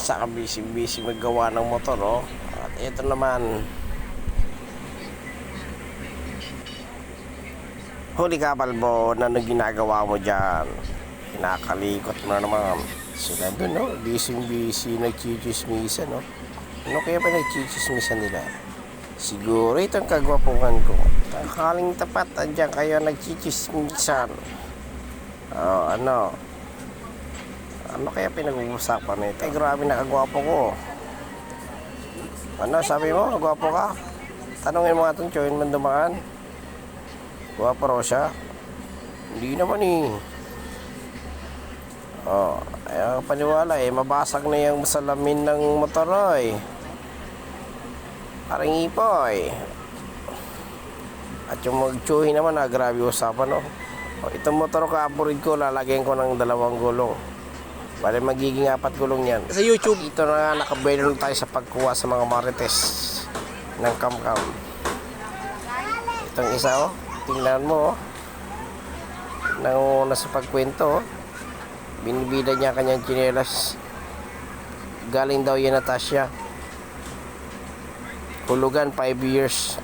isa ka busy maggawa ng motor, oh. At ito naman, huli ka, Balbo, na ginagawa mo dyan? Kinakalikot mo na naman. Sila dun, no? Busy nagchichismisan, no? Ano kaya pa nagchichismisan nila? Siguro itong kagwapungan ko. Tanghaling tapat, andyan kayo nagchichismisan. Oh, ano? Ano kaya pinag-uusapan nito? Eh, grabe na kagwapo ko. Ano, sabi mo? Gwapo ka? Tanungin mo nga itong Choyin Mandumaan. Gwapo raw siya? Hindi naman eh. Oh, ayaw paniwala eh. Mabasag na yung salamin ng motor eh. Parang ipoy. At yung mag-chuhin naman, grabe usapan, no? Oh, itong motor ko, apurid ko, lalagyan ko ng 2 gulong. Bale magiging 4 gulong yan. Sa YouTube, ito na nga, nakabayad na tayo sa pagkuha sa mga marites ng kam-kam. Itong isa, oh. Tingnan mo, oh. Nanguna sa pagkwento, oh. Binibida niya kanyang tsinelas. Galing daw yan Natasha. Hulugan 5 years.